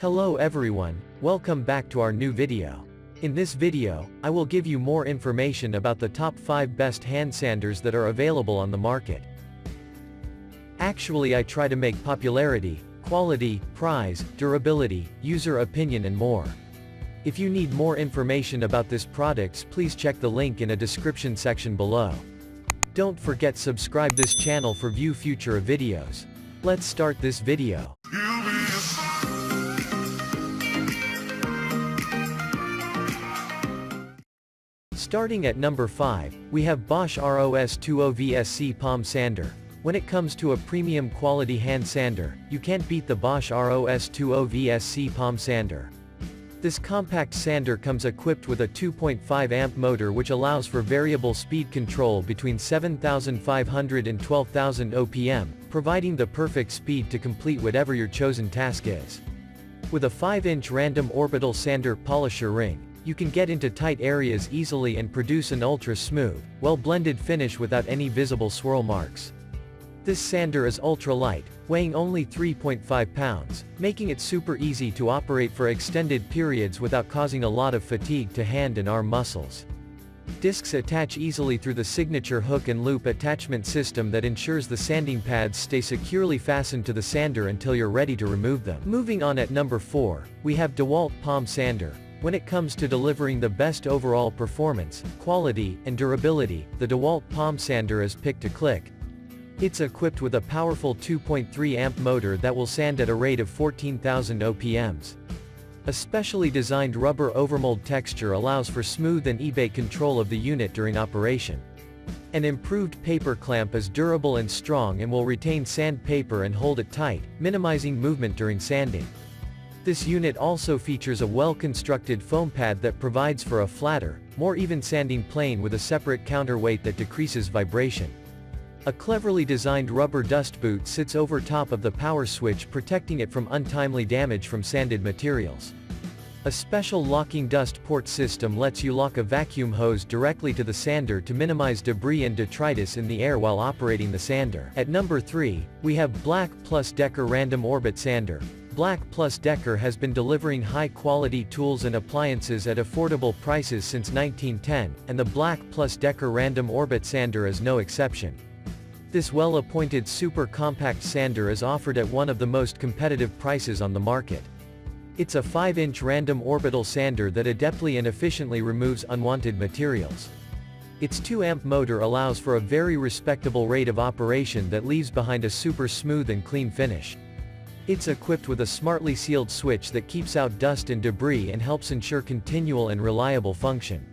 Hello everyone, welcome back to our new video. In this video, I will give you more information about the top 5 best hand sanders that are available on the market. Actually, I try to make popularity, quality, price, durability, user opinion and more. If you need more information about these products, please check the link in a description section below. Don't forget subscribe this channel for view future videos. Let's start this video. Starting at number 5, we have Bosch ROS20 VSC Palm Sander. When it comes to a premium quality hand sander, you can't beat the Bosch ROS20 VSC Palm Sander. This compact sander comes equipped with a 2.5 amp motor which allows for variable speed control between 7,500 and 12,000 OPM, providing the perfect speed to complete whatever your chosen task is. With a 5-inch random orbital sander polisher ring, you can get into tight areas easily and produce an ultra-smooth, well-blended finish without any visible swirl marks. This sander is ultra-light, weighing only 3.5 pounds, making it super easy to operate for extended periods without causing a lot of fatigue to hand and arm muscles. Discs attach easily through the signature hook and loop attachment system that ensures the sanding pads stay securely fastened to the sander until you're ready to remove them. Moving on at number 4, we have Dewalt Palm Sander. When it comes to delivering the best overall performance, quality, and durability, the Dewalt Palm Sander is picked to click. It's equipped with a powerful 2.3 amp motor that will sand at a rate of 14,000 OPMs. A specially designed rubber overmold texture allows for smooth and eBay control of the unit during operation. An improved paper clamp is durable and strong and will retain sandpaper and hold it tight, minimizing movement during sanding. This unit also features a well-constructed foam pad that provides for a flatter, more even sanding plane with a separate counterweight that decreases vibration. A cleverly designed rubber dust boot sits over top of the power switch, protecting it from untimely damage from sanded materials. A special locking dust port system lets you lock a vacuum hose directly to the sander to minimize debris and detritus in the air while operating the sander. At number 3, we have BLACKDECKER Random Orbit Sander. BLACKDECKER has been delivering high-quality tools and appliances at affordable prices since 1910, and the BLACKDECKER Random Orbit Sander is no exception. This well-appointed super compact sander is offered at one of the most competitive prices on the market. It's a 5-inch random orbital sander that adeptly and efficiently removes unwanted materials. Its 2-amp motor allows for a very respectable rate of operation that leaves behind a super smooth and clean finish. It's equipped with a smartly sealed switch that keeps out dust and debris and helps ensure continual and reliable function.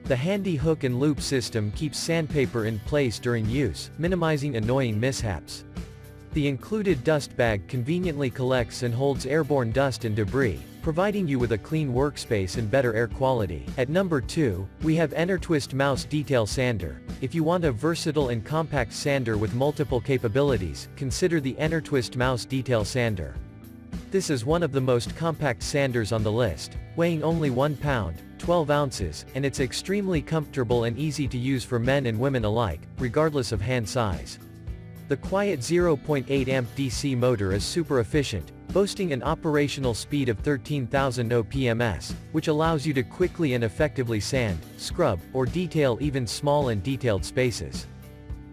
The handy hook and loop system keeps sandpaper in place during use, minimizing annoying mishaps. The included dust bag conveniently collects and holds airborne dust and debris, providing you with a clean workspace and better air quality. At number 2, we have Entertwist Mouse Detail Sander. If you want a versatile and compact sander with multiple capabilities, consider the Entertwist Mouse Detail Sander. This is one of the most compact sanders on the list, weighing only 1 pound, 12 ounces, and it's extremely comfortable and easy to use for men and women alike, regardless of hand size. The quiet 0.8 amp DC motor is super efficient, boasting an operational speed of 13,000 OPMs, which allows you to quickly and effectively sand, scrub, or detail even small and detailed spaces.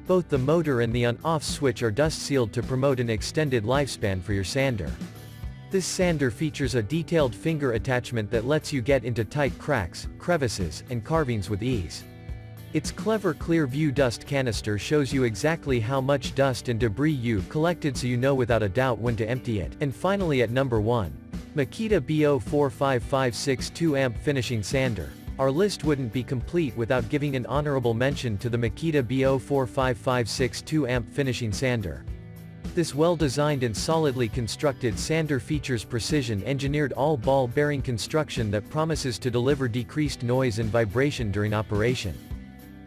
Both the motor and the on-off switch are dust sealed to promote an extended lifespan for your sander. This sander features a detailed finger attachment that lets you get into tight cracks, crevices, and carvings with ease. Its clever clear view dust canister shows you exactly how much dust and debris you've collected, so you know without a doubt when to empty it. And finally at number 1, Makita BO45562 2-amp finishing sander. Our list wouldn't be complete without giving an honorable mention to the Makita BO45562 2-amp finishing sander. This well-designed and solidly constructed sander features precision-engineered all-ball bearing construction that promises to deliver decreased noise and vibration during operation.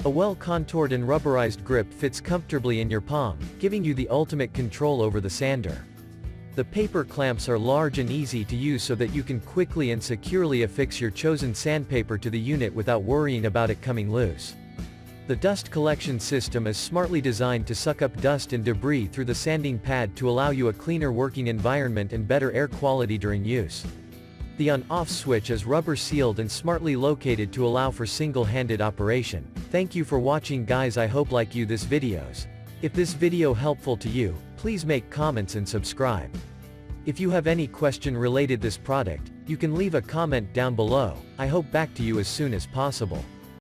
A well-contoured and rubberized grip fits comfortably in your palm, giving you the ultimate control over the sander. The paper clamps are large and easy to use so that you can quickly and securely affix your chosen sandpaper to the unit without worrying about it coming loose. The dust collection system is smartly designed to suck up dust and debris through the sanding pad to allow you a cleaner working environment and better air quality during use. The on-off switch is rubber sealed and smartly located to allow for single-handed operation. Thank you for watching guys, I hope like you this videos. If this video helpful to you, please make comments and subscribe. If you have any question related this product, you can leave a comment down below. I hope back to you as soon as possible.